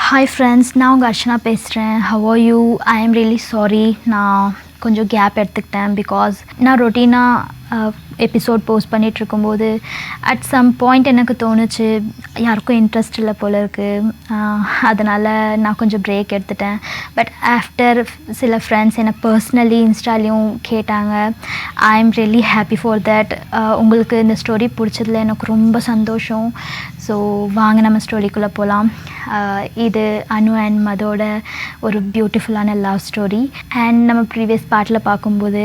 Hi friends, நான் உங்கள் அர்ச்சனா பேசுகிறேன். How are you? I am really sorry. நான் கொஞ்சம் கேப் எடுத்துக்கிட்டேன் பிகாஸ் நான் ரொட்டீனாக எபிசோட் போஸ்ட் பண்ணிகிட்ருக்கும்போது அட் சம் பாயிண்ட் எனக்கு தோணுச்சு யாருக்கும் இன்ட்ரெஸ்ட் இல்லை போல இருக்குது. அதனால் நான் கொஞ்சம் பிரேக் எடுத்துட்டேன். பட் ஆஃப்டர் சில ஃப்ரெண்ட்ஸ் என்னை பர்ஸ்னலி இன்ஸ்டாலையும் கேட்டாங்க. ஐ am really happy for that. உங்களுக்கு இந்த ஸ்டோரி பிடிச்சதில் எனக்கு ரொம்ப சந்தோஷம். ஸோ வாங்க நம்ம ஸ்டோரிக்குள்ளே போகலாம். இது அனு அண்ட் மதோட ஒரு பியூட்டிஃபுல்லான லவ் ஸ்டோரி. அண்ட் நம்ம ப்ரீவியஸ் பார்ட்டில் பார்க்கும்போது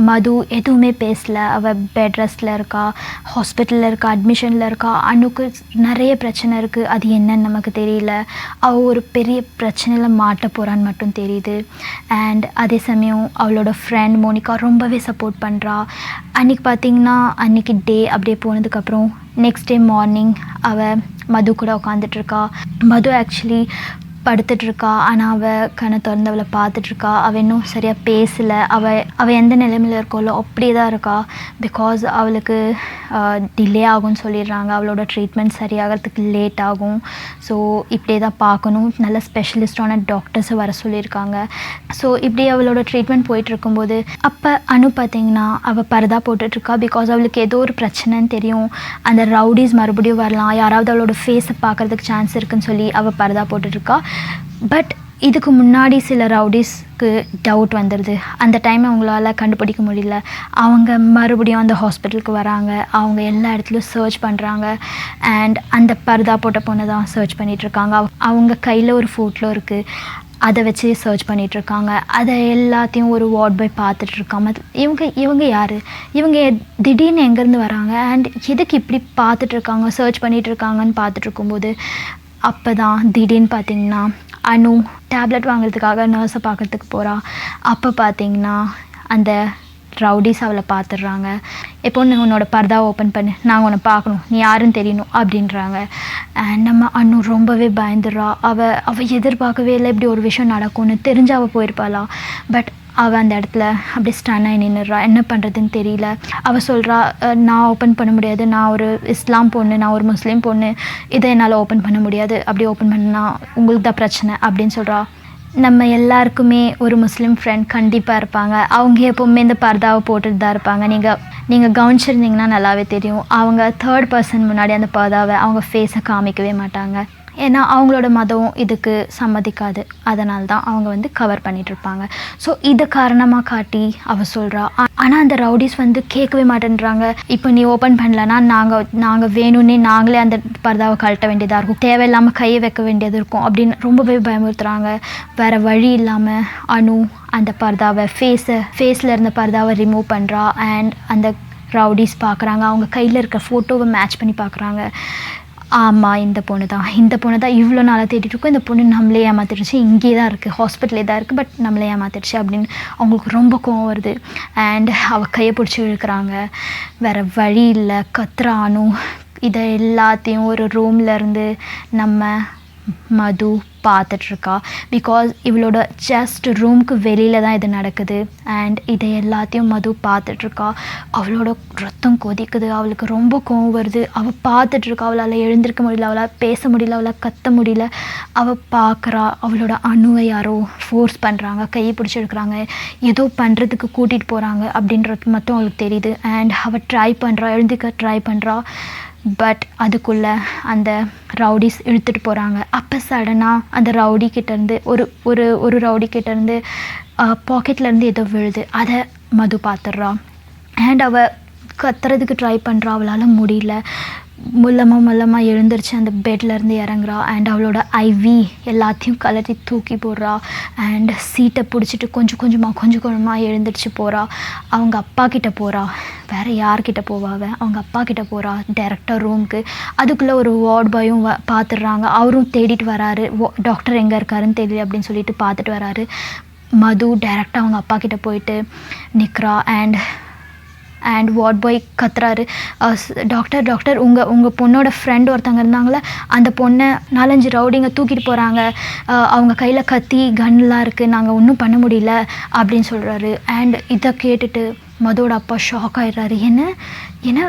மது எதுவுமே பேசல. அவள் பெட் ரெஸ்ட்டில் இருக்கா, ஹாஸ்பிட்டலில் இருக்கா, அட்மிஷனில் இருக்கா. அனுக்கு நிறைய பிரச்சனை இருக்குது, அது என்னன்னு நமக்கு தெரியல. அவள் ஒரு பெரிய பிரச்சனையில் மாட்ட போகிறான்னு மட்டும் தெரியுது. அண்ட் அதே சமயம் அவளோட ஃப்ரெண்ட் மோனிகா ரொம்பவே சப்போர்ட் பண்ணுறா. அன்றைக்கி பார்த்திங்கன்னா அன்றைக்கி டே அப்படியே போனதுக்கப்புறம் நெக்ஸ்ட் டே மார்னிங் அவள் மது கூட உட்காந்துட்ருக்கா. மது ஆக்சுவலி படுத்துட்ருக்கா. ஆனால் அவள் கண்ணை திறந்து அவளை பார்த்துட்ருக்கா. அவள் இன்னும் சரியாக பேசலை. அவள் எந்த நிலைமையில் இருக்கோளோ அப்படியே தான் இருக்கா. பிகாஸ் அவளுக்கு டிலே ஆகும்னு சொல்லிடுறாங்க. அவளோட ட்ரீட்மெண்ட் சரியாகிறதுக்கு லேட் ஆகும். ஸோ இப்படியே தான் பார்க்கணும். நல்ல ஸ்பெஷலிஸ்டான டாக்டர்ஸை வர சொல்லியிருக்காங்க. ஸோ இப்படி அவளோட ட்ரீட்மெண்ட் போயிட்டுருக்கும்போது அப்போ அனு பார்த்திங்கன்னா அவள் பரதா போட்டுட்ருக்கா. பிகாஸ் அவளுக்கு ஏதோ ஒரு பிரச்சனைன்னு தெரியும். அந்த ரவுடிஸ் மறுபடியும் வரலாம், யாராவது அவளோட ஃபேஸை பார்க்குறதுக்கு சான்ஸ் இருக்குதுன்னு சொல்லி அவள் பரதா போட்டுட்ருக்கா. பட் இதுக்கு முன்னாடி சில ரவுடிஸ்க்கு டவுட் வந்துடுது. அந்த டைம் அவங்களால கண்டுபிடிக்க முடியல. அவங்க மறுபடியும் அந்த ஹாஸ்பிட்டலுக்கு வராங்க. அவங்க எல்லா இடத்துலையும் சர்ச் பண்ணுறாங்க. அண்ட் அந்த பர்தா போட்ட பொண்ணை தான் சர்ச் பண்ணிகிட்ருக்காங்க. அவங்க கையில் ஒரு ஃபோட்டோ இருக்குது, அதை வச்சு சர்ச் பண்ணிகிட்ருக்காங்க. அதை எல்லாத்தையும் ஒரு வார்ட் பாய் பார்த்துட்ருக்காம இவங்க யார், இவங்க திடீர்னு எங்கேருந்து வராங்க, அண்ட் எதுக்கு இப்படி பார்த்துட்ருக்காங்க, சர்ச் பண்ணிகிட்ருக்காங்கன்னு பார்த்துட்ருக்கும்போது அப்போ தான் திடீர்னு பார்த்திங்கன்னா அனு டேப்லெட் வாங்குறதுக்காக நர்ஸை பார்க்குறதுக்கு போகிறா. அப்போ பார்த்திங்கன்னா அந்த ரவுடிஸ் அவளை பார்த்துடுறாங்க. எப்போ நீ உன்னோட பர்தாவை ஓப்பன் பண்ணு, நாங்கள் உன்னை பார்க்கணும், நீ யாருன்னு தெரியணும் அப்படின்றாங்க. நம்ம அனு ரொம்பவே பயந்துடுறா. அவள் எதிர்பார்க்கவே இல்லை இப்படி ஒரு விஷயம் நடக்கும்னு. தெரிஞ்சு அவள் போயிருப்பாளா. பட் அவள் அந்த இடத்துல அப்படியே ஸ்டன் ஆகி நின்றுடுறா. என்ன பண்ணுறதுன்னு தெரியல. அவள் சொல்கிறா, நான் ஓப்பன் பண்ண முடியாது, நான் ஒரு இஸ்லாம் பொண்ணு, நான் ஒரு முஸ்லீம் பொண்ணு, இதை என்னால் ஓப்பன் பண்ண முடியாது, அப்படி ஓப்பன் பண்ணால் உங்களுக்கு தான் பிரச்சனை அப்படின்னு சொல்கிறா. நம்ம எல்லாருக்குமே ஒரு முஸ்லீம் ஃப்ரெண்ட் கண்டிப்பாக இருப்பாங்க. அவங்க எப்போவுமே இந்த பர்தாவை போட்டுட்டு தான் இருப்பாங்க. நீங்கள் கவனிச்சிருந்தீங்கன்னா நல்லாவே தெரியும். அவங்க தேர்ட் பர்சன் முன்னாடி அந்த பர்தாவை அவங்க ஃபேஸை காமிக்கவே மாட்டாங்க. ஏன்னா அவங்களோட மதம் இதுக்கு சம்மதிக்காது. அதனால தான் அவங்க கவர் பண்ணிகிட்ருப்பாங்க. ஸோ இதை காரணமாக காட்டி அவள் சொல்கிறா. ஆனால் அந்த ரவுடிஸ் கேட்கவே மாட்டேன்றாங்க. இப்போ நீ ஓப்பன் பண்ணலன்னா நாங்கள் வேணும்னே நாங்களே அந்த பர்தாவை கழட்ட வேண்டியதாக இருக்கும், தேவையில்லாமல் கையை வைக்க வேண்டியது இருக்கும் அப்படின்னு ரொம்பவே பயமுறுத்துறாங்க. வேறு வழி இல்லாமல் அனு அந்த பர்தாவை ஃபேஸில் இருந்த பர்தாவை ரிமூவ் பண்ணுறா. அண்ட் அந்த ரவுடிஸ் பார்க்குறாங்க. அவங்க கையில் இருக்க ஃபோட்டோவை மேட்ச் பண்ணி பார்க்குறாங்க. ஆமாம், இந்த பொண்ணு தான் இவ்வளோ நாளாக தேடிட்டுருக்கோம். இந்த பொண்ணு நம்மளே ஏமாத்திடுச்சு, இங்கே தான் இருக்குது, ஹாஸ்பிட்டலே தான் இருக்குது, பட் நம்மளே ஏமாத்திடுச்சு அப்படின்னு அவங்களுக்கு ரொம்ப கோவம் வருது. அண்ட் அவள் கையை பிடிச்சி இழுக்கிறாங்க. வேறு வழி இல்லை, கத்துறானும். இதை எல்லாத்தையும் ஒரு ரூம்லேருந்து நம்ம மது பார்த்துட்ருக்கா. பிகாஸ் இவளோட ஜஸ்ட் ரூமுக்கு வெளியில் தான் இது நடக்குது. அண்ட் இதை எல்லாத்தையும் மது பார்த்துட்ருக்கா. அவளோட ரத்தம் கொதிக்குது. அவளுக்கு ரொம்ப கோவம் வருது. அவள் பார்த்துட்ருக்கா. அவளால் எழுந்திருக்க முடியல, அவளால் பேச முடியல, அவளால் கத்த முடியல. அவள் பார்க்குறா. அவளோட அணுவை யாரோ ஃபோர்ஸ் பண்ணுறாங்க, கையை பிடிச்சி எடுக்கிறாங்க, ஏதோ பண்ணுறதுக்கு கூட்டிகிட்டு போகிறாங்க அப்படின்றது மட்டும் அவளுக்கு தெரியுது. அண்ட் அவள் எழுந்திருக்க ட்ரை பண்ணுறா. பட் அதுக்குள்ளே அந்த ரவுடிஸ் இழுத்துட்டு போகிறாங்க. அப்போ சடனாக அந்த ரவுடி கிட்டேருந்து ஒரு ரவுடி கிட்டேருந்து பாக்கெட்லேருந்து ஏதோ விழுது. அதை மது பார்த்துட்றா. அண்ட் அவள் கத்துறதுக்கு ட்ரை பண்ணுறா. அவளால் முடியல. முள்ளமாக எழுந்திரிச்சு அந்த பெட்லேருந்து இறங்குறா. அண்ட் அவளோட ஐவி எல்லாத்தையும் கலட்டி தூக்கி போடுறா. அண்ட் சீட்டை பிடிச்சிட்டு கொஞ்சம் கொஞ்சமாக எழுந்திரிச்சு போகிறா. அவங்க அப்பா கிட்டே போகிறா. வேறு யார்கிட்ட போவாவ, அவங்க அப்பா கிட்டே போகிறா டேரெக்டாக ரூமுக்கு. அதுக்குள்ளே ஒரு வார்ட் பாயும் பார்த்துடுறாங்க. அவரும் தேடிட்டு வராரு. டாக்டர் எங்கே இருக்காருன்னு தெரியல அப்படின்னு சொல்லிட்டு பார்த்துட்டு வராரு. மது டேரெக்டாக அவங்க அப்பா கிட்டே போயிட்டு நிற்கிறா. அண்ட் வார்ட் பாய் கத்துறாரு, டாக்டர் உங்கள் பொண்ணோட ஃப்ரெண்ட் ஒருத்தவங்க இருந்தாங்களே, அந்த பொண்ணை 4-5 ரவுடிங்க தூக்கிட்டு போகிறாங்க, அவங்க கையில் கத்தி கன்லாம் இருக்குது, நாங்கள் ஒன்றும் பண்ண முடியல அப்படின்னு சொல்கிறாரு. அண்ட் இதை கேட்டுட்டு மதோட அப்பா ஷாக் ஆகிடுறாரு. என்ன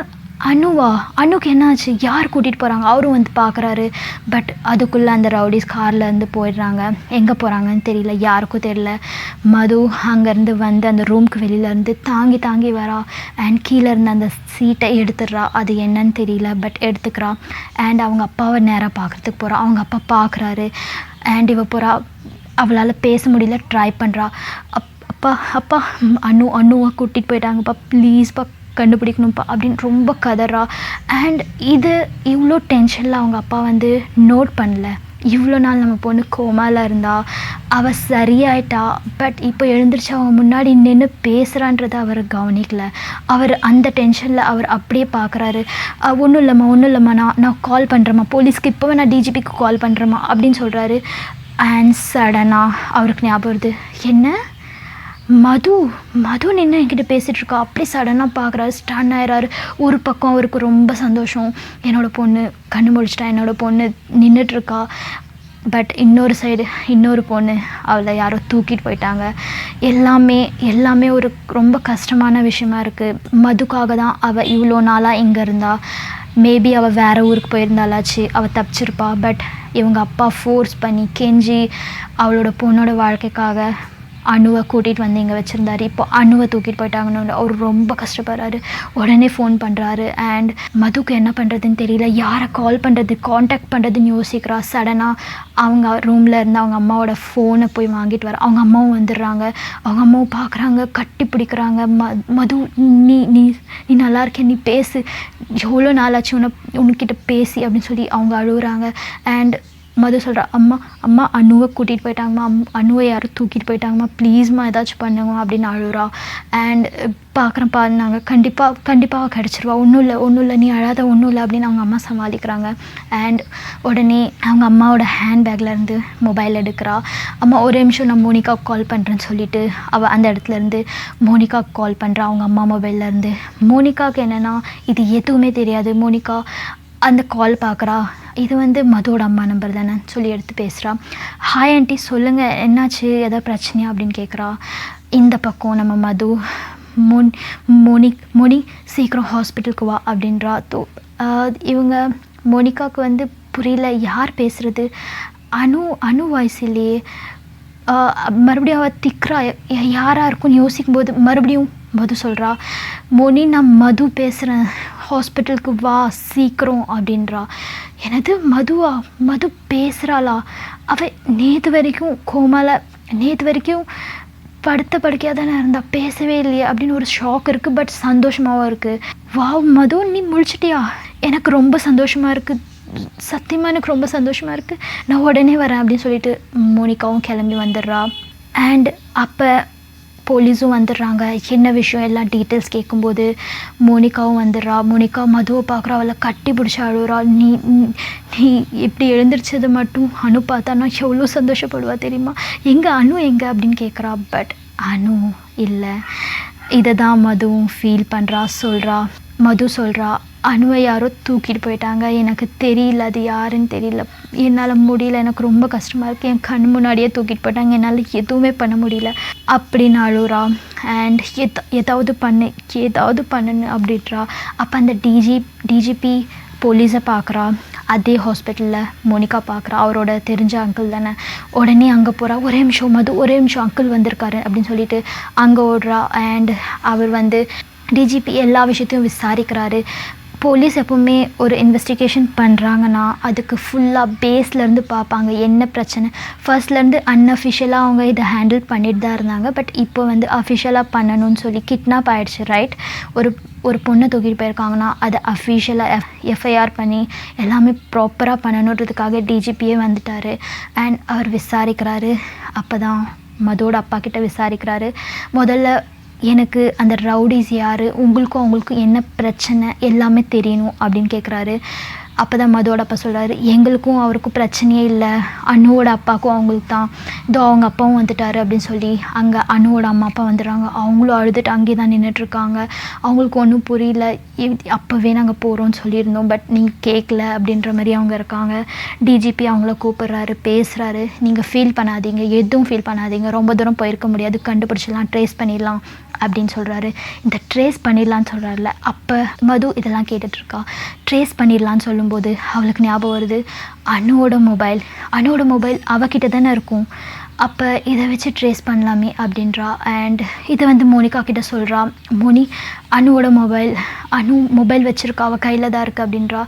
அனுவா? அனுக்கு என்னாச்சு? யார் கூட்டிகிட்டு போகிறாங்க? அவரும் வந்து பார்க்குறாரு. பட் அதுக்குள்ளே அந்த ரவுடிஸ் கார்லேருந்து போயிடுறாங்க. எங்கே போகிறாங்கன்னு தெரியல, யாருக்கும் தெரியல. மது அங்கேருந்து வந்து அந்த ரூமுக்கு வெளியிலேருந்து தாங்கி தாங்கி வரா. அண்ட் கீழே இருந்த அந்த சீட்டை எடுத்துடுறா. அது என்னன்னு தெரியல, பட் எடுத்துக்கிறா. அண்ட் அவங்க அப்பாவை நேராக பார்க்குறதுக்கு போகிறா. அவங்க அப்பா பார்க்குறாரு. அண்ட் இவ போகிறா. அவளால் பேச முடியல, ட்ரை பண்ணுறா. அப்பா அப்பா அனுவை கூட்டிகிட்டு போயிட்டாங்கப்பா, ப்ளீஸ்ப்பா கண்டுபிடிக்கணும்ப்பா அப்படின்னு ரொம்ப கதறா. அண்ட் இது இவ்வளோ டென்ஷனில் அவங்க அப்பா வந்து நோட் பண்ணல. இவ்வளோ நாள் நம்ம பொண்ணு கோமாவில் இருந்தா, அவள் சரியாயிட்டா, பட் இப்போ எழுந்திரிச்சு அவங்க முன்னாடி நின்று பேசுகிறான்றதை அவர் கவனிக்கல. அவர் அந்த டென்ஷனில் அவர் அப்படியே பார்க்குறாரு. ஒன்றும் இல்லைம்மா நான் கால் பண்ணுறேம்மா போலீஸ்க்கு, இப்போவே நான் டிஜிபிக்கு கால் பண்ணுறேம்மா அப்படின்னு சொல்கிறாரு. அண்ட் சடனாக அவருக்கு ஞாபகம் வருது, என்ன மது நின்று என்கிட்ட பேசிகிட்ருக்கா. அப்படி சடனாக பார்க்குறாரு, ஸ்டன் ஆயிடுறாரு. ஒரு பக்கம் அவருக்கு ரொம்ப சந்தோஷம், என்னோடய பொண்ணு கண்ணு முழிச்சிட்டா, என்னோடய பொண்ணு நின்றுட்டுருக்கா. பட் இன்னொரு சைடு இன்னொரு பொண்ணு, அவளை யாரோ தூக்கிட்டு போயிட்டாங்க. எல்லாமே ஒரு ரொம்ப கஷ்டமான விஷயமா இருக்குது. மதுக்காக தான் அவள் இவ்வளோ நாளாக இங்கே இருந்தா. மேபி அவள் வேறு ஊருக்கு போயிருந்தாலாச்சு, அவள் தப்பிச்சிருப்பா. பட் இவங்க அப்பா ஃபோர்ஸ் பண்ணி கெஞ்சி அவளோட பொண்ணோட வாழ்க்கைக்காக அணுவை கூட்டிகிட்டு வந்து இங்கே வச்சுருந்தாரு. இப்போ அணுவை தூக்கிட்டு போயிட்டாங்கன்னு அவர் ரொம்ப கஷ்டப்படுறாரு. உடனே ஃபோன் பண்ணுறாரு. அண்ட் மதுக்கு என்ன பண்ணுறதுன்னு தெரியல, யாரை கால் பண்ணுறது, காண்டாக்ட் பண்ணுறதுன்னு யோசிக்கிறா. சடனாக அவங்க ரூமில் இருந்து அவங்க அம்மாவோட ஃபோனை போய் வாங்கிட்டு வர. அவங்க அம்மாவும் வந்துடுறாங்க. அவங்க அம்மாவும் பார்க்குறாங்க, கட்டி பிடிக்கிறாங்க. மது நீ நீ நீ நல்லா இருக்கே, நீ பேசு, எவ்வளோ நாளாச்சு உனக்கிட்ட பேசி அப்படின்னு சொல்லி அவங்க அழுகுறாங்க. அண்ட் மது சொல்கிறா, அம்மா அணுவை கூட்டிகிட்டு போயிட்டாங்கம்மா, அணுவை யாரும் தூக்கிட்டு போயிட்டாங்கம்மா, ப்ளீஸ்மா ஏதாச்சும் பண்ணுங்க அப்படின்னு அழுகுறா. அண்ட் பார்க்குறேன்ப்பா, நாங்கள் கண்டிப்பாக கிடச்சிருவா, ஒன்றும் இல்லை நீ அழாத, ஒன்றும் இல்லை அப்படின்னு அவங்க அம்மா சமாளிக்கிறாங்க. அண்ட் உடனே அவங்க அம்மாவோட ஹேண்ட்பேக்லேருந்து மொபைல் எடுக்கிறா. அம்மா ஒரே நிமிஷம் நான் மோனிகாவுக்கு கால் பண்ணுறேன்னு சொல்லிவிட்டு அவள் அந்த இடத்துலேருந்து மோனிகாவுக்கு கால் பண்ணுறா அவங்க அம்மா மொபைல்லேருந்து. மோனிகாவுக்கு என்னென்னா இது எதுவுமே தெரியாது. மோனிகா அந்த கால் பார்க்குறா. இது வந்து மதுவோட அம்மா நம்பர் தானே சொல்லி எடுத்து பேசுகிறா. ஹாய் ஆண்டி, சொல்லுங்கள், என்னாச்சு, எதாவது பிரச்சனையா அப்படின்னு கேட்குறா. இந்த பக்கம் நம்ம மது மோனி சீக்கிரம் ஹாஸ்பிட்டலுக்கு வா அப்படின்றா. இவங்க மோனிகாவுக்கு வந்து புரியல, யார் பேசுகிறது, அணு வாய்ஸ் இல்லையே. மறுபடியும் அவள் திக்ரா, யாராக இருக்கும்னு யோசிக்கும்போது மறுபடியும் மது சொல்கிறா, மோனி நான் மது பேசுகிறேன், ஹாஸ்பிட்டலுக்கு வா சீக்கிரம் அப்படின்றா. எனது மது பேசுகிறாளா? அவள் நேற்று வரைக்கும் படுத்த படுக்கையாக தானே இருந்தா, பேசவே இல்லையே அப்படின்னு ஒரு ஷாக் இருக்குது. பட் சந்தோஷமாகவும் இருக்குது. வா மது, நீ முழிச்சிட்டியா? எனக்கு ரொம்ப சந்தோஷமாக இருக்குது, சத்தியமாக எனக்கு ரொம்ப சந்தோஷமாக இருக்குது, நான் உடனே வரேன் அப்படின்னு சொல்லிட்டு மோனிகாவும் கிளம்பி வந்துடுறா. அண்ட் அப்போ போலீஸும் வந்துடுறாங்க. என்ன விஷயம் எல்லாம் டீட்டெயில்ஸ் கேட்கும்போது மோனிகாவும் வந்துடுறா. மோனிகா மதுவை பார்க்குறா, அவளை கட்டி பிடிச்சி அழுகுறா. நீ இப்படி எழுந்திரிச்சது மட்டும் அணு பார்த்தா நான் எவ்வளோ சந்தோஷப்படுவா தெரியுமா, அணு எங்கே அப்படின்னு கேட்குறா. பட் அணு இல்லை. இதை தான் மதுவும் ஃபீல் பண்ணுறா. மது சொல்கிறா, அணுவை யாரோ தூக்கிட்டு போயிட்டாங்க, எனக்கு தெரியல, அது யாருன்னு தெரியல, என்னால் முடியல, எனக்கு ரொம்ப கஷ்டமாக இருக்குது, என் கண் முன்னாடியே தூக்கிட்டு போயிட்டாங்க, என்னால் எதுவுமே பண்ண முடியல அப்படின்னு அழுறா. அண்ட் ஏதாவது பண்ணுன்னு அப்படின்றா. அப்போ அந்த டிஜிபி போலீஸை பார்க்குறா. அதே ஹாஸ்பிட்டலில் மோனிகா பார்க்குறா. அவரோட தெரிஞ்ச அங்கிள் தானே. உடனே அங்கே போகிறா. ஒரே நிமிஷம் அங்கிள் வந்திருக்காரு அப்படின்னு சொல்லிட்டு அங்கே ஓடுறா. அண்ட் அவர் வந்து டிஜிபி எல்லா விஷயத்தையும் விசாரிக்கிறாரு. போலீஸ் எப்போவுமே ஒரு இன்வெஸ்டிகேஷன் பண்ணுறாங்கன்னா அதுக்கு ஃபுல்லாக பேஸ்லேருந்து பார்ப்பாங்க என்ன பிரச்சனை. ஃபர்ஸ்ட்லேருந்து அன்அஃபிஷியலாக அவங்க இதை ஹேண்டில் பண்ணிட்டு தான் இருந்தாங்க. பட் இப்போ வந்து அஃபிஷியலாக பண்ணணும்னு சொல்லி கிட்னாப் ஆகிடுச்சு, ரைட். ஒரு பொண்ணை தூக்கிட்டு போயிருக்காங்கன்னா அதை அஃபிஷியலாக எஃப்ஐஆர் பண்ணி எல்லாமே ப்ராப்பராக பண்ணணுன்றதுக்காக டிஜிபியே வந்துட்டார். அண்ட் அவர் விசாரிக்கிறாரு. அப்போ தான் மதோட அப்பா கிட்ட விசாரிக்கிறாரு. முதல்ல எனக்கு அந்த ரவுடிஸ் யார், அவங்களுக்கும் என்ன பிரச்சனை எல்லாமே தெரியணும் அப்படின்னு கேட்குறாரு. அப்போ தான் மதுவோட அப்பா சொல்கிறாரு, எங்களுக்கும் அவருக்கும் பிரச்சனையே இல்லை, அனுவோட அப்பாவுக்கும் அவங்களுக்கு தான், இதோ அவங்க அப்பாவும் வந்துட்டார் அப்படின்னு சொல்லி அங்கே அனுவோட அம்மா அப்பா வந்துடுறாங்க. அவங்களும் அழுதுட்டு அங்கேயே தான் நின்றுட்டுருக்காங்க. அவங்களுக்கு ஒன்றும் புரியல, அப்போவே நாங்கள் போகிறோன்னு சொல்லியிருந்தோம், பட் நீங்கள் கேட்கல அப்படின்ற மாதிரி அவங்க இருக்காங்க. டிஜிபி அவங்கள கூப்பிட்றாரு, பேசுகிறாரு, நீங்கள் ஃபீல் பண்ணாதீங்க, எதுவும் ஃபீல் பண்ணாதீங்க, ரொம்ப தூரம் போயிருக்க முடியாது, கண்டுபிடிச்சிடலாம், ட்ரேஸ் பண்ணிடலாம் அப்படின்னு சொல்கிறாரு. இந்த ட்ரேஸ் பண்ணிடலான்னு சொல்கிறாருல, அப்போ மது இதெல்லாம் கேட்டுட்ருக்கா. ட்ரேஸ் பண்ணிடலான்னு சொல்லும்போது அவளுக்கு ஞாபகம் வருது, அனுவோட மொபைல் அவகிட்ட தானே இருக்கும், அப்போ இதை வச்சு ட்ரேஸ் பண்ணலாமே அப்படின்றா. அண்ட் இதை வந்து மோனிகா கிட்ட சொல்கிறா. அனுவோட மொபைல் வச்சுருக்கா, அவள் கையில் தான் இருக்குது அப்படின்றா.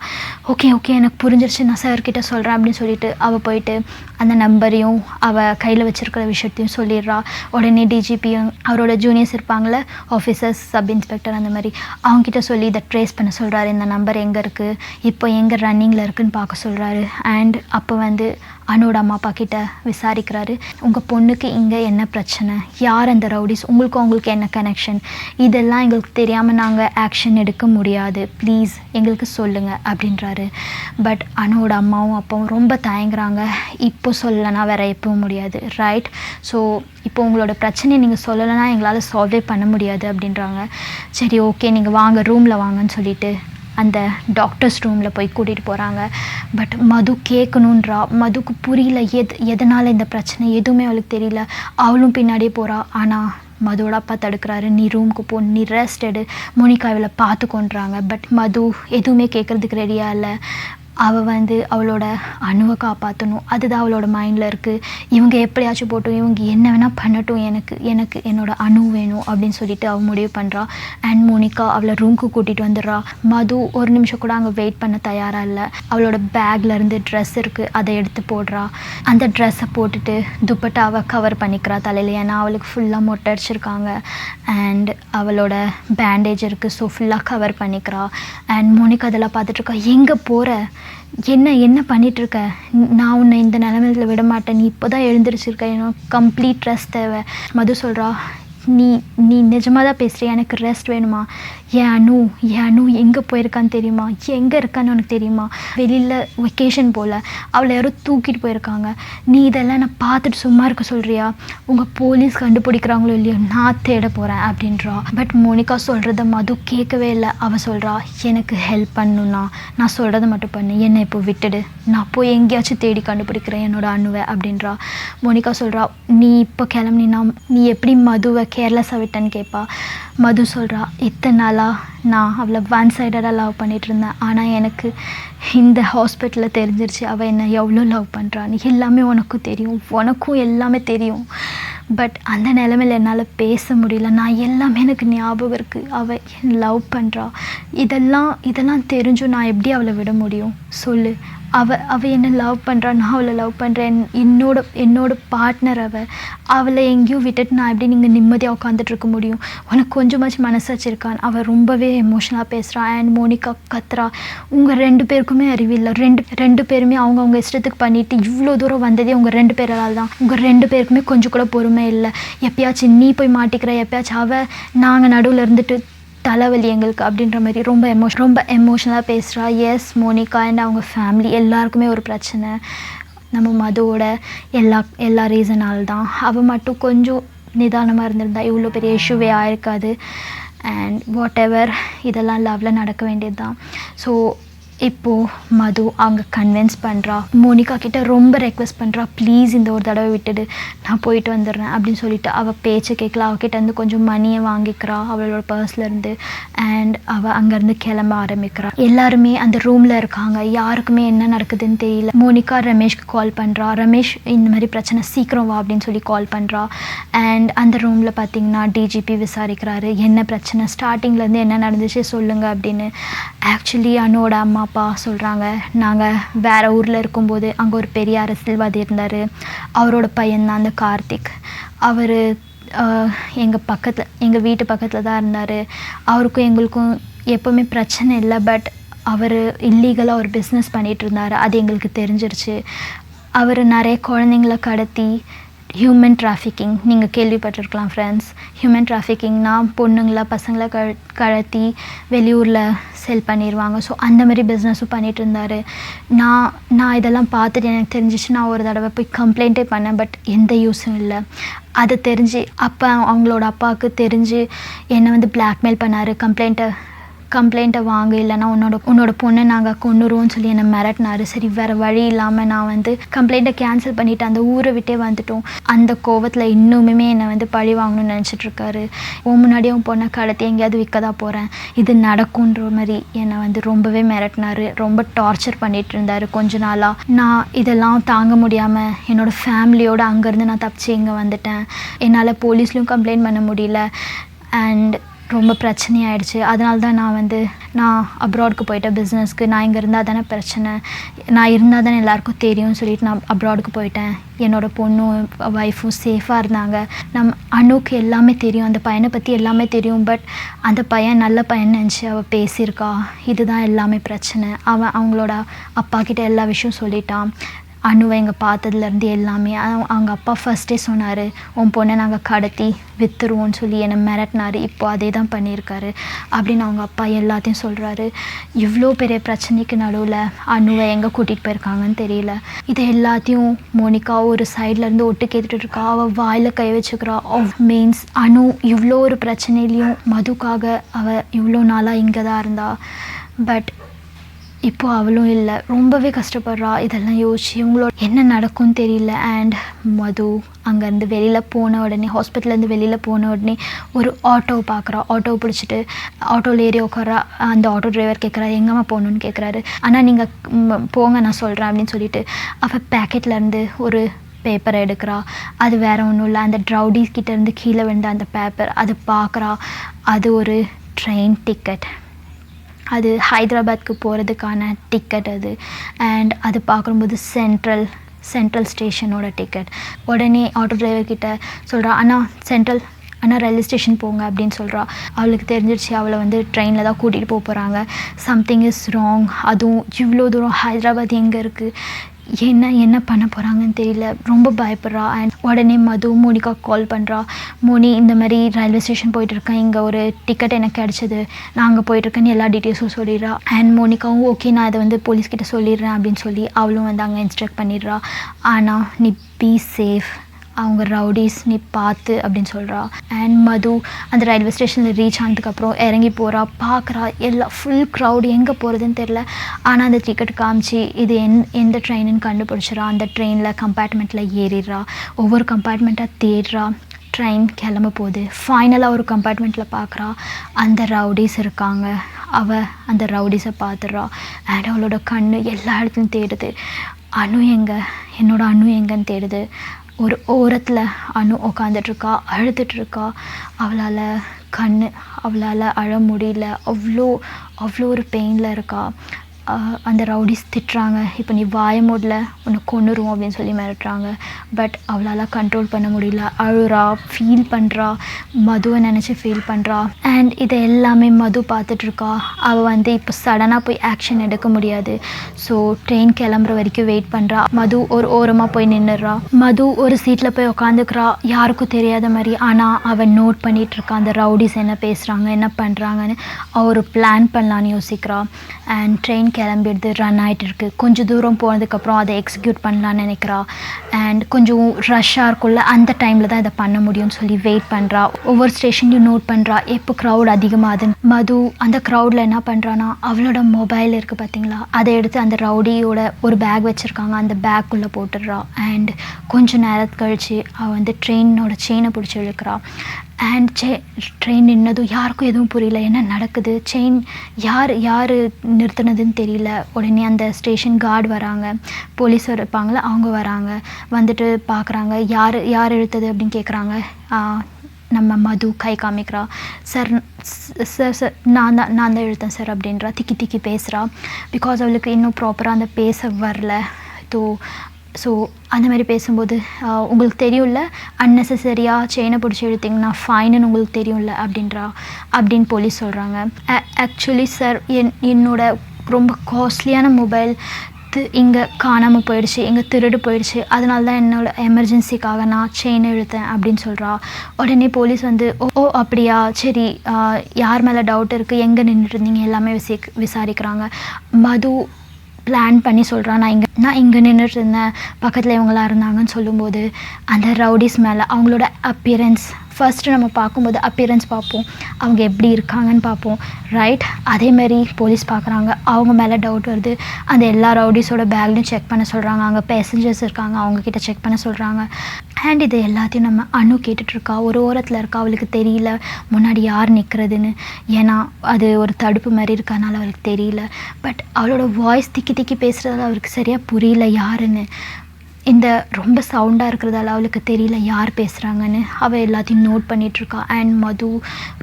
ஓகே எனக்கு புரிஞ்சிருச்சு, நான் சார்கிட்ட சொல்கிறேன் அப்படின்னு சொல்லிட்டு அவள் போயிட்டு அந்த நம்பரையும் அவள் கையில் வச்சுருக்கிற விஷயத்தையும் சொல்லிடுறா. உடனே டிஜிபியும் அவரோட ஜூனியர்ஸ் இருப்பாங்களே, ஆஃபீஸர்ஸ், சப் இன்ஸ்பெக்டர், அந்த மாதிரி அவங்ககிட்ட சொல்லி இதை ட்ரேஸ் பண்ண சொல்கிறாரு. இந்த நம்பர் எங்கே இருக்குது, இப்போ எங்கே ரன்னிங்கில் இருக்குதுன்னு பார்க்க சொல்கிறாரு. அண்ட் அப்போ வந்து அனோட அம்மா அப்பா கிட்ட விசாரிக்கிறாரு, உங்கள் பொண்ணுக்கு இங்கே என்ன பிரச்சனை, யார் அந்த ரவுடிஸ், அவங்களுக்கு என்ன கனெக்ஷன், இதெல்லாம் எங்களுக்கு தெரியாமல் நாங்கள் ஆக்ஷன் எடுக்க முடியாது, ப்ளீஸ் எங்களுக்கு சொல்லுங்கள் அப்படின்றாரு. பட் அனோட அம்மாவும் அப்பாவும் ரொம்ப தயங்குறாங்க. இப்போ சொல்லலைன்னா வேறு எப்பவும் முடியாது, ரைட்? ஸோ இப்போ உங்களோட பிரச்சனையை நீங்கள் சொல்லலைன்னா எங்களால் சால்வே பண்ண முடியாது அப்படின்றாங்க. சரி ஓகே, நீங்கள் வாங்க, ரூமில் வாங்கன்னு சொல்லிட்டு அந்த டாக்டர்ஸ் ரூமில் போய் கூட்டிகிட்டு போகிறாங்க. பட் மது கேட்கணுன்றா. மதுக்கு புரியல எதனால் இந்த பிரச்சனை, எதுவுமே அவளுக்கு தெரியல. அவளும் பின்னாடியே போகிறா. ஆனால் மதுவோட அப்பா தடுக்கிறாரு, நீ ரூமுக்கு போ, நீ ரெஸ்ட் எடு, மோனிகா இவளை பார்த்துக்கொன்றாங்க. பட் மது எதுவுமே கேட்குறதுக்கு ரெடியாக இல்லை. அவள் வந்து அவளோட அணுவை காப்பாற்றணும், அதுதான் அவளோட மைண்டில் இருக்குது. இவங்க எப்படியாச்சும் போட்டும், இவங்க என்ன வேணால் பண்ணட்டும், எனக்கு என்னோட அணு வேணும் அப்படின்னு சொல்லிட்டு அவள் முடிவு பண்ணுறா. அண்ட் மோனிகா அவளை ரூமுக்கு கூட்டிகிட்டு வந்துடுறா. மது ஒரு நிமிஷம் கூட அங்கே வெயிட் பண்ண தயாராக இல்லை. அவளோட பேக்லேருந்து ட்ரெஸ் இருக்குது, அதை எடுத்து போடுறா. அந்த ட்ரெஸ்ஸை போட்டுட்டு துப்பட்டாவை கவர் பண்ணிக்கிறா தலையில், ஏன்னா அவளுக்கு ஃபுல்லாக மொட்டை அடிச்சிருக்காங்க. அண்ட் அவளோட பேண்டேஜ் இருக்குது, ஸோ ஃபுல்லாக கவர் பண்ணிக்கிறா. அண்ட் மோனிகா அதெல்லாம் பார்த்துட்ருக்கா. எங்கே போகிற, என்ன பண்ணிகிட்ருக்க, நான் உன்னை இந்த நிலைமையில் விட மாட்டேன், நீ இப்போ தான் எழுந்திரிச்சிருக்க, எனக்கு கம்ப்ளீட் ரெஸ்ட் தேவை. மது சொல்கிறா, நீ நிஜமாக தான் பேசுகிறியா, எனக்கு ரெஸ்ட் வேணுமா, என் அணு எங்கே போயிருக்கான்னு தெரியுமா, எங்கே இருக்கான்னு உனக்கு தெரியுமா, வெளியில் வெக்கேஷன் போல் அவளை யாரோ தூக்கிட்டு போயிருக்காங்க, நீ இதெல்லாம் நான் பார்த்துட்டு சும்மா இருக்க சொல்கிறியா, உங்கள் போலீஸ் கண்டுபிடிக்கிறாங்களோ இல்லையோ, நான் தேட போகிறேன் அப்படின்றா. பட் மோனிகா சொல்கிறத மது கேட்கவே இல்லை. அவள் சொல்கிறா, எனக்கு ஹெல்ப் பண்ணணுன்னா நான் சொல்கிறத மட்டும் பண்ணு, என்னை இப்போ விட்டுடு, நான் போய் எங்கேயாச்சும் தேடி கண்டுபிடிக்கிறேன் என்னோட அணுவை அப்படின்றா. மோனிகா சொல்கிறா, நீ இப்போ கிளம்புனா நீ எப்படி மதுவை கேர்லெஸ்ஸாக விட்டேன்னு கேட்பா. மது சொல்கிறா, இத்தனை நாளாக நான் அவளை ஒன் சைடடாக லவ் பண்ணிகிட்டு இருந்தேன், ஆனால் எனக்கு இந்த ஹாஸ்பிட்டலில் தெரிஞ்சிருச்சு அவள் என்னை எவ்வளோ லவ் பண்ணுறான்னு. எல்லாமே உனக்கும் எல்லாமே தெரியும். பட் அந்த நிலைமையில் என்னால் பேச முடியல, நான் எல்லாமே எனக்கு ஞாபகம் இருக்குது, அவள் என் லவ் பண்ணுறா, இதெல்லாம் தெரிஞ்சும் நான் எப்படி அவளை விட முடியும் சொல்லு. அவள் என்னை லவ் பண்ணுறா, நான் அவளை லவ் பண்ணுறேன், என்னோட பார்ட்னர் அவளை எங்கேயும் விட்டுட்டு நான் எப்படி நீங்கள் நிம்மதியாக உட்காந்துட்ருக்க முடியும், உனக்கு கொஞ்சமாச்சும் மனசாச்சு இருக்கான்னு. அவள் ரொம்பவே எமோஷனலாக பேசுகிறான். அண்ட் மோனிகா கத்துறா, உங்கள் 2 பேருக்குமே அறிவில்லை, ரெண்டு பேருமே அவங்க இஷ்டத்துக்கு பண்ணிவிட்டு இவ்வளோ தூரம் வந்ததே உங்கள் 2 பேரால் தான், உங்கள் 2 பேருக்குமே கொஞ்சம் கூட பொறுமை இல்லை, எப்பயாச்சும் நீ போய் மாட்டிக்கிற, எப்பயாச்சும் நாங்கள் நடுவில் இருந்துட்டு தலைவலி எங்களுக்கு அப்படின்ற மாதிரி ரொம்ப எமோஷனலாக பேசுகிறா. எஸ், மோனிகா அண்ட் அவங்க ஃபேமிலி எல்லாருக்குமே ஒரு பிரச்சனை, நம்ம மதுவோட எல்லா ரீசனால் தான். அவள் மட்டும் கொஞ்சம் நிதானமாக இருந்திருந்தா இவ்வளோ பெரிய இஷ்யூவே ஆயிருக்காது. அண்ட் வாட் எவர், இதெல்லாம் லவ்வில் நடக்க வேண்டியது தான். ஸோ இப்போது மது அவங்க கன்வின்ஸ் பண்ணுறா, மோனிகா கிட்ட ரொம்ப ரெக்வெஸ்ட் பண்ணுறா, ப்ளீஸ் இந்த ஒரு தடவை விட்டுடு, நான் போயிட்டு வந்துடுறேன் அப்படின்னு சொல்லிட்டு. அவள் பேச்சு கேட்கல, அவகிட்டேருந்து கொஞ்சம் மணியை வாங்கிக்கிறா அவளோட பர்ஸ்லேருந்து. அண்ட் அவள் அங்கேருந்து கிளம்ப ஆரம்பிக்கிறா. எல்லாருமே அந்த ரூமில் இருக்காங்க, யாருக்குமே என்ன நடக்குதுன்னு தெரியல. மோனிகா ரமேஷ்க்கு கால் பண்ணுறா. ரமேஷ் இந்த மாதிரி பிரச்சனை, சீக்கிரம் வா அப்படின்னு சொல்லி கால் பண்ணுறா. அண்ட் அந்த ரூமில் பார்த்திங்கன்னா டிஜிபி விசாரிக்கிறாரு, என்ன பிரச்சனை, ஸ்டார்டிங்லேருந்து என்ன நடந்துச்சு சொல்லுங்கள் அப்படின்னு. ஆக்சுவலி அனோட அம்மா அப்பா சொல்கிறாங்க, நாங்கள் வேறு ஊரில் இருக்கும்போது அங்கே ஒரு பெரிய அரசியல்வாதி இருந்தார், அவரோட பையன்தான் அந்த கார்த்திக். அவர் எங்கள் வீட்டு பக்கத்தில் தான் இருந்தார். அவருக்கும் எங்களுக்கும் எப்போவுமே பிரச்சனை இல்லை. பட் அவர் இல்லீகலாக ஒரு பிஸ்னஸ் பண்ணிகிட்டு இருந்தார், அது எங்களுக்கு தெரிஞ்சிருச்சு. அவர் நிறைய குழந்தைங்கள கடத்தி ஹியூமன் டிராஃபிக்கிங் நீங்கள் கேள்விப்பட்டிருக்கலாம் ஃப்ரெண்ட்ஸ். ஹியூமன் டிராஃபிக்கிங்னா பொண்ணுங்களை பசங்களை கடத்தி வெளியூரில் செல் பண்ணிடுவாங்க. ஸோ அந்த மாதிரி பிஸ்னஸும் பண்ணிகிட்டு இருந்தார். நான் இதெல்லாம் பார்த்துட்டு எனக்கு தெரிஞ்சிச்சு. நான் ஒரு தடவை போய் கம்ப்ளைண்ட்டே பண்ணேன். பட் எந்த யூஸும் இல்லை. அதை தெரிஞ்சு அவங்களோட அப்பாவுக்கு தெரிஞ்சு என்னை வந்து பிளாக்மெயில் பண்ணார். கம்ப்ளைண்ட்டை வாங்க, இல்லைனா உன்னோட பொண்ணை நாங்கள் கொன்னுருவோம்னு சொல்லி என்னை மிரட்டினார். சரி, வேறு வழி இல்லாமல் நான் வந்து கம்ப்ளைண்ட்டை கேன்சல் பண்ணிவிட்டு அந்த ஊரை விட்டே வந்துட்டோம். அந்த கோவத்தில் இன்னுமே என்னை வந்து பழி வாங்கணும்னு நினச்சிட்ருக்காரு. முன்னாடியே உன் பொண்ணை கடத்தி எங்கேயாவது விற்கதா போகிறேன், இது நடக்குன்ற மாதிரி என்னை வந்து ரொம்பவே மிரட்டினார். ரொம்ப டார்ச்சர் பண்ணிகிட்டு இருந்தார் கொஞ்ச நாளாக. நான் இதெல்லாம் தாங்க முடியாமல் என்னோடய ஃபேமிலியோடு அங்கேருந்து நான் தப்பிச்சு இங்கே வந்துட்டேன். என்னால் போலீஸ்லேயும் கம்ப்ளைண்ட் பண்ண முடியல. அண்ட் ரொம்ப பிரச்சனையாயிடுச்சு. அதனால தான் நான் அப்ராடுக்கு போயிட்டேன் பிஸ்னஸ்க்கு. நான் இங்கே இருந்தால் தானே பிரச்சனை, நான் இருந்தால் தானே எல்லாேருக்கும் தெரியும்னு சொல்லிட்டு நான் அப்ராடுக்கு போயிட்டேன். என்னோடய பொண்ணும் ஒய்ஃபும் சேஃபாக இருந்தாங்க. அணுக்கு எல்லாமே தெரியும், அந்த பையனை பற்றி எல்லாமே தெரியும். பட் அந்த பையன் நல்ல பையன் நினச்சி அவள் பேசியிருக்கா. இதுதான் எல்லாமே பிரச்சனை. அவங்களோட அப்பா கிட்ட எல்லா விஷயம் சொல்லிட்டான். அணுவை இங்கே பார்த்ததுலேருந்து எல்லாமே. அவங்க அப்பா ஃபஸ்ட்டே சொன்னார், உன் பொண்ணை நாங்கள் கடத்தி விற்றுருவோன்னு சொல்லி என்னை மிரட்டினார். இப்போ அதே தான் பண்ணியிருக்காரு அப்படின்னு அவங்க அப்பா எல்லாத்தையும் சொல்கிறாரு. இவ்வளோ பெரிய பிரச்சனைக்கு நடுவில் அணுவை எங்கே கூட்டிகிட்டு போயிருக்காங்கன்னு தெரியல. இது எல்லாத்தையும் மோனிகா ஒரு சைட்லேருந்து ஒட்டு கேட்டுட்டு இருக்கா. அவள் வாயில் கை வச்சுக்கிறா. மீன்ஸ் அணு இவ்வளோ ஒரு பிரச்சனையிலையும் மதுக்காக அவள் இவ்வளோ நாளாக இங்கே தான் இருந்தா. பட் இப்போது அவளும் இல்லை. ரொம்பவே கஷ்டப்படுறா. இதெல்லாம் யோசிச்சு இவங்களோட என்ன நடக்கும்னு தெரியல. அண்ட் மது அங்கேருந்து வெளியில் போன உடனே, ஹாஸ்பிட்டல்லேருந்து வெளியில் போன உடனே ஒரு ஆட்டோவை பார்க்குறா. ஆட்டோவை பிடிச்சிட்டு ஆட்டோவில் ஏறி உட்காரா. அந்த ஆட்டோ டிரைவர் கேட்குறா, எங்கேம்மா போகணுன்னு கேட்குறாரு. ஆனால் நீங்கள் போங்க, நான் சொல்கிறேன் அப்படின்னு சொல்லிட்டு அவள் பேக்கெட்லேருந்து ஒரு பேப்பரை எடுக்கிறா. அது வேறு ஒன்றும் இல்லை, அந்த ரவுடிஸ் கிட்டேருந்து கீழே விழுந்த அந்த பேப்பர். அது பார்க்குறா. அது ஒரு ட்ரெயின் டிக்கெட். அது ஹைதராபாத்துக்கு போகிறதுக்கான டிக்கெட் அது. அண்ட் அது பார்க்கும்போது சென்ட்ரல் ஸ்டேஷனோட டிக்கெட். உடனே ஆட்டோ டிரைவர்கிட்ட சொல்கிறா, அண்ணா ரயில்வே ஸ்டேஷன் போங்க அப்படின்னு சொல்கிறா. அவளுக்கு தெரிஞ்சிருச்சு அவளை வந்து ட்ரெயினில் தான் கூட்டிகிட்டு போகிறாங்க. Something is wrong. அதுவும் இவ்வளோ தூரம் ஹைதராபாத் எங்கே இருக்குது, என்ன பண்ண போகிறாங்கன்னு தெரியல. ரொம்ப பயப்படுறா. அண்ட் உடனே மோனிகா கால் பண்ணுறா. மோனி, இந்த மாதிரி ரயில்வே ஸ்டேஷன் போயிட்டுருக்கேன், இங்கே ஒரு டிக்கெட் எனக்கு கிடச்சிது, நான் அங்கே போயிட்டுருக்கேன்னு எல்லா டீட்டெயில்ஸும் சொல்லிடுறா. அண்ட் மோனிகாவும் ஓகே, நான் இதை வந்து போலீஸ்கிட்ட சொல்லிடுறேன் அப்படின்னு சொல்லி அவளும் வந்து அங்கே இன்ஸ்ட்ரக்ட் பண்ணிடுறா. ஆனால் நீ பி சேஃப், அவங்க ரவுடிஸ் நீ பார்த்து அப்படின்னு சொல்கிறா. அண்ட் மது அந்த ரயில்வே ஸ்டேஷனில் ரீச் ஆனதுக்கப்புறம் இறங்கி போகிறா. பார்க்குறா, எல்லாம் ஃபுல் க்ரௌடு, எங்கே போகிறதுன்னு தெரில. ஆனால் அந்த டிக்கெட் காமிச்சு இது எந்த ட்ரெயினுன்னு கண்டுபிடிச்சிடறா. அந்த ட்ரெயினில் கம்பார்ட்மெண்ட்டில் ஏறிடுறா. ஒவ்வொரு கம்பார்ட்மெண்ட்டாக தேடுறா. ட்ரெயின் கிளம்ப போகுது. ஃபைனலாக ஒரு கம்பார்ட்மெண்ட்டில் பார்க்குறா, அந்த ரவுடிஸ் இருக்காங்க. அவள் அந்த ரவுடிஸை பார்த்துடுறா. அண்ட் அவளோட கண் எல்லா இடத்துலையும் தேடுது. என்னோட அணு எங்கன்னு தேடுது. ஒரு ஓரத்தில் அணு உட்காந்துட்ருக்கா, அழுதுட்ருக்கா. அவளால் அழ முடியல. அவ்வளோ ஒரு பெயினில் இருக்கா. அந்த ரவுடிஸ் திட்டுறாங்க, இப்போ நீ வாய மூடல உன்னை கொன்னுருவோம் அப்படின்னு சொல்லி மிரட்டுறாங்க. பட் அவளால் கண்ட்ரோல் பண்ண முடியல. அழுறா, ஃபீல் பண்ணுறா, மதுவை நினச்சி ஃபீல் பண்ணுறா. அண்ட் இதை எல்லாமே மது பார்த்துட்ருக்கா. அவள் வந்து இப்போ சடனாக போய் ஆக்ஷன் எடுக்க முடியாது. ஸோ ட்ரெயின் கிளம்புற வரைக்கும் வெயிட் பண்ணுறா. மது ஒரு ஓரமாக போய் நின்றுறா. மது ஒரு சீட்டில் போய் உட்காந்துக்கிறா, யாருக்கும் தெரியாத மாதிரி. ஆனால் அவள் நோட் பண்ணிகிட்ருக்கா அந்த ரவுடிஸ் என்ன பேசுகிறாங்க, என்ன பண்ணுறாங்கன்னு. அவள் ஒரு பிளான் பண்ணலான்னு யோசிக்கிறா. அண்ட் ட்ரெயின் கிளம்பிடுது, ரன் ஆகிட்டு இருக்குது. கொஞ்சம் தூரம் போனதுக்கப்புறம் அதை எக்ஸிக்யூட் பண்ணலான்னு நினைக்கிறா. அண்ட் கொஞ்சம் ரஷ்ஷாக இருக்குள்ள அந்த டைமில் தான் இதை பண்ண முடியும்னு சொல்லி வெயிட் பண்ணுறா. ஒவ்வொரு ஸ்டேஷன்லையும் நோட் பண்ணுறா எப்போ க்ரௌட் அதிகமாகுது. மது அந்த க்ரௌடில் என்ன பண்ணுறான்னா, அவளோட மொபைல் இருக்குது பார்த்தீங்களா, அதை எடுத்து அந்த ரவுடியோட ஒரு பேக் வச்சுருக்காங்க, அந்த பேக்குள்ளே போட்டுடுறா. அண்ட் கொஞ்சம் நேரத்து கழித்து அவள் வந்து ட்ரெயினோட செயினை பிடிச்சி இழுக்கிறா. அண்ட் ட்ரெயின் நின்னதும் யாருக்கும் எதுவும் புரியல, என்ன நடக்குது, செயின் யார் நிறுத்தினதுன்னு தெரியல. உடனே அந்த ஸ்டேஷன் கார்டு வராங்க, போலீஸ் இருப்பாங்களே அவங்க வராங்க. வந்துட்டு பார்க்குறாங்க, யார் இழுத்தது அப்படின்னு கேட்குறாங்க. நம்ம மது கை காமிக்கிறா. சார் நான் தான் இழுத்தேன் சார் அப்படின்றா. திக்கி பேசுகிறா. பிகாஸ் அவளுக்கு இன்னும் ப்ராப்பராக அந்த பேச வரல. ஸோ அந்த மாதிரி பேசும்போது, உங்களுக்கு தெரியும்ல அன்னெசரியாக செயினை பிடிச்சி இழுத்திங்கன்னா ஃபைனுன்னு உங்களுக்கு தெரியும்ல அப்படின்னு போலீஸ் சொல்கிறாங்க. ஆக்சுவலி சார் என்னோட ரொம்ப காஸ்ட்லியான மொபைல் இங்கே காணாமல் போயிடுச்சு, இங்கே திருடு போயிடுச்சு, அதனால தான் என்னோடய எமர்ஜென்சிக்காக நான் செயின் இழுத்தேன் அப்படின்னு சொல்கிறா. உடனே போலீஸ் வந்து ஓ அப்படியா, சரி, யார் மேலே டவுட் இருக்குது, எங்கே நின்றுட்டு இருந்தீங்க, எல்லாமே விசாரிக்கிறாங்க. மது பிளான் பண்ணி சொல்கிறான், நான் இங்கே நின்றுட்டு இருந்தேன், பக்கத்தில் இவங்களாம் இருந்தாங்கன்னு சொல்லும்போது அந்த ரவுடிஸ் மேலே அவங்களோட அப்பியரன்ஸ் ஃபர்ஸ்ட்டு நம்ம பார்க்கும்போது அப்பியரன்ஸ் பார்ப்போம், அவங்க எப்படி இருக்காங்கன்னு பார்ப்போம், ரைட்? அதேமாதிரி போலீஸ் பார்க்குறாங்க, அவங்க மேலே டவுட் வருது. அந்த எல்லா ரவுடிஸோட பேக்லையும் செக் பண்ண சொல்கிறாங்க, அங்கே பேசஞ்சர்ஸ் இருக்காங்க, அவங்கக்கிட்ட செக் பண்ண சொல்கிறாங்க. அண்ட் இது எல்லாத்தையும் நம்ம அனு கேட்டுட்ருக்கா. ஒரு ஓரத்தில் இருக்கா, அவளுக்கு தெரியல முன்னாடி யார் நிற்கிறதுன்னு. ஏன்னா அது ஒரு தடுப்பு மாதிரி இருக்கனால அவளுக்கு தெரியல. பட் அவளோட வாய்ஸ் திக்கி திக்கி பேசுகிறதால அவருக்கு சரியாக புரியல யாருன்னு. இந்த ரொம்ப சவுண்டாக இருக்கிறதால அவளுக்கு தெரியல யார் பேசுகிறாங்கன்னு. அவள் எல்லாத்தையும் நோட் பண்ணிகிட்ருக்கா. அண்ட் மது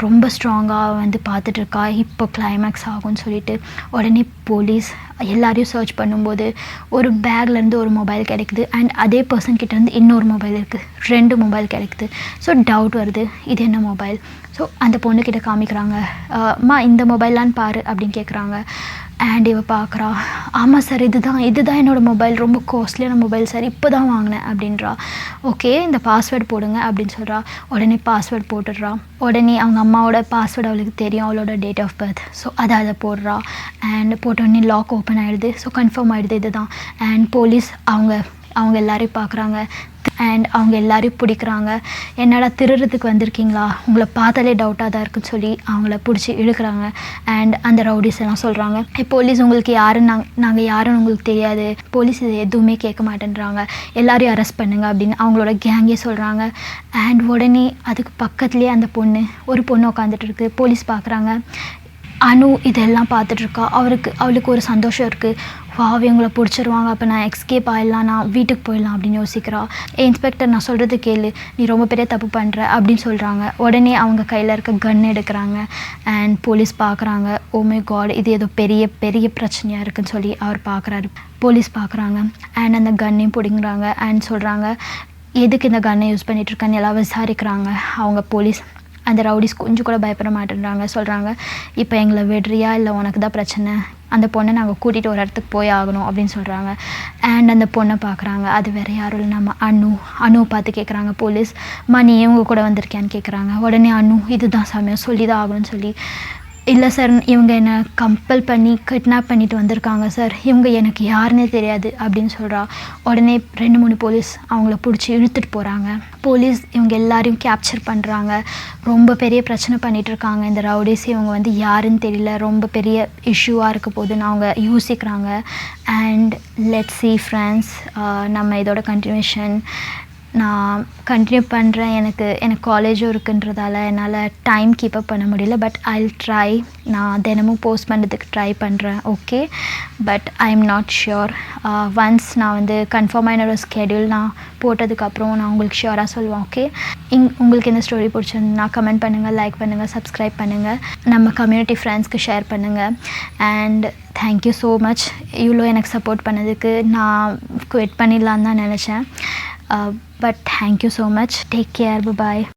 ரொம்ப ஸ்ட்ராங்காக வந்து பார்த்துட்ருக்கா, இப்போ கிளைமேக்ஸ் ஆகும்னு சொல்லிட்டு. உடனே போலீஸ் எல்லாரையும் சர்ச் பண்ணும்போது ஒரு பேக்லேருந்து ஒரு மொபைல் கிடைக்குது. அண்ட் அதே பர்சன்கிட்டேருந்து இன்னொரு மொபைல் இருக்குது, 2 மொபைல் கிடைக்குது. ஸோ டவுட் வருது, இது என்ன மொபைல்? ஸோ அந்த பொண்ணுக்கிட்ட காமிக்கிறாங்க, அம்மா இந்த மொபைலான்னு பாரு அப்படின்னு கேட்குறாங்க. அண்ட் இவ பார்க்குறா, ஆமாம் சார், இதுதான் என்னோடய மொபைல், ரொம்ப காஸ்ட்லியான மொபைல் சார், இப்போ தான் வாங்கினேன் அப்படின்றா. ஓகே, இந்த பாஸ்வேர்டு போடுங்க அப்படின்னு சொல்கிறா. உடனே பாஸ்வேர்டு போட்டுடுறா. உடனே அவங்க அம்மாவோட பாஸ்வேர்டு அவளுக்கு தெரியும், அவளோட டேட் ஆஃப் பர்த். ஸோ அதை போடுறா. அண்ட் போட்டோடனே லாக் ஓப்பன் ஆகிடுது. ஸோ கன்ஃபார்ம் ஆகிடுது இதுதான். அண்ட் போலீஸ் அவங்க எல்லாரையும் பார்க்குறாங்க. அண்ட் அவங்க எல்லாரையும் பிடிக்கிறாங்க. என்னடா திருடுறதுக்கு வந்திருக்கீங்களா, உங்களை பார்த்தாலே டவுட்டாக தான் இருக்குன்னு சொல்லி அவங்கள பிடிச்சி இழுக்கிறாங்க. அண்ட் அந்த ரவுடிஸ் எல்லாம் சொல்கிறாங்க, போலீஸ் உங்களுக்கு யாருன்னு நாங்கள் யாருன்னு உங்களுக்கு தெரியாது, போலீஸ் இது எதுவுமே கேட்க மாட்டேன்றாங்க, எல்லாரையும் அரெஸ்ட் பண்ணுங்க அப்படின்னு அவங்களோட கேங்கே சொல்கிறாங்க. அண்ட் உடனே அதுக்கு பக்கத்துலேயே அந்த ஒரு பொண்ணு உட்காந்துட்டு இருக்கு. போலீஸ் பார்க்குறாங்க. அனு இதெல்லாம் பார்த்துட்ருக்கா. அவளுக்கு ஒரு சந்தோஷம் இருக்குது, வா இவங்களை பிடிச்சிருவாங்க, அப்போ நான் எஸ்கேப் ஆகிடலாம், நான் வீட்டுக்கு போயிடலாம் அப்படின்னு யோசிக்கிறா. இன்ஸ்பெக்டர் நான் சொல்கிறது கேளு, நீ ரொம்ப பெரிய தப்பு பண்ணுற அப்படின்னு சொல்கிறாங்க. உடனே அவங்க கையில் இருக்க கன் எடுக்கிறாங்க. அண்ட் போலீஸ் பார்க்குறாங்க, ஓ மை காட், இது ஏதோ பெரிய பெரிய பிரச்சனையாக இருக்குதுன்னு சொல்லி அவர் பார்க்குறாரு. போலீஸ் பார்க்குறாங்க. அண்ட் அந்த கன்னையும் பிடிங்கிறாங்க. அண்ட் சொல்கிறாங்க, எதுக்கு இந்த கன்னை யூஸ் பண்ணிகிட்ருக்கான்னு எல்லாம் விசாரிக்கிறாங்க. அவங்க போலீஸ் அந்த ரவுடிஸ் கொஞ்சம் கூட பயப்பட மாட்டேன்றாங்க. சொல்கிறாங்க, இப்போ எங்களை விடுறியா இல்லை உனக்கு தான் பிரச்சனை, அந்த பொண்ணை நாங்கள் கூட்டிகிட்டு ஒரு இடத்துக்கு போய் ஆகணும் அப்படின்னு சொல்கிறாங்க. அண்ட் அந்த பொண்ணை பார்க்குறாங்க. அது வேறு யாரும் இல்லை, நம்ம அனுவை பார்த்து கேட்குறாங்க போலீஸ், நீ இவங்க கூட வந்திருக்கியான்னு கேட்குறாங்க. உடனே அனு இதுதான் சமயம், சொல்லி தான் ஆகணும்னு சொல்லி, இல்லை சார், இவங்க என்னை கம்பல் பண்ணி கிட்னாப் பண்ணிட்டு வந்திருக்காங்க சார், இவங்க எனக்கு யாருன்னே தெரியாது அப்படின்னு சொல்கிறா. உடனே 2-3 போலீஸ் அவங்கள பிடிச்சி இழுத்துட்டு போகிறாங்க. போலீஸ் இவங்க எல்லாரையும் கேப்சர் பண்ணுறாங்க. ரொம்ப பெரிய பிரச்சனை பண்ணிகிட்ருக்காங்க இந்த ரவுடிஸ். இவங்க வந்து யாருன்னு தெரியல, ரொம்ப பெரிய இஷ்யூவாக இருக்க போதுன்னு அவங்க யோசிக்கிறாங்க. அண்ட் லெட்ஸ் see ஃப்ரெண்ட்ஸ், நம்ம இதோட கண்டினியூஷன் நான் கண்டினியூ பண்ணுறேன். எனக்கு காலேஜும் இருக்குன்றதால என்னால் டைம் கீப்பப் பண்ண முடியல. பட் ஐல் ட்ரை, நான் தினமும் போஸ்ட் பண்ணுறதுக்கு ட்ரை பண்ணுறேன். Okay, but I am not sure. Once நான் வந்து கன்ஃபார்மாக என்னோடய ஸ்கெடியூல் நான் போட்டதுக்கப்புறம் நான் உங்களுக்கு ஷியோராக சொல்லுவேன். ஓகே, உங்களுக்கு இந்த ஸ்டோரி பிடிச்சிருந்தா கமெண்ட் பண்ணுங்கள், லைக் பண்ணுங்கள், சப்ஸ்கிரைப் பண்ணுங்கள், நம்ம கம்யூனிட்டி ஃப்ரெண்ட்ஸ்க்கு ஷேர் பண்ணுங்கள். அண்ட் தேங்க்யூ ஸோ மச் இவ்வளோ எனக்கு சப்போர்ட் பண்ணதுக்கு. நான் குவிட் பண்ணிடலான்னு தான் நினச்சேன். But thank you so much. Take care. Bye bye.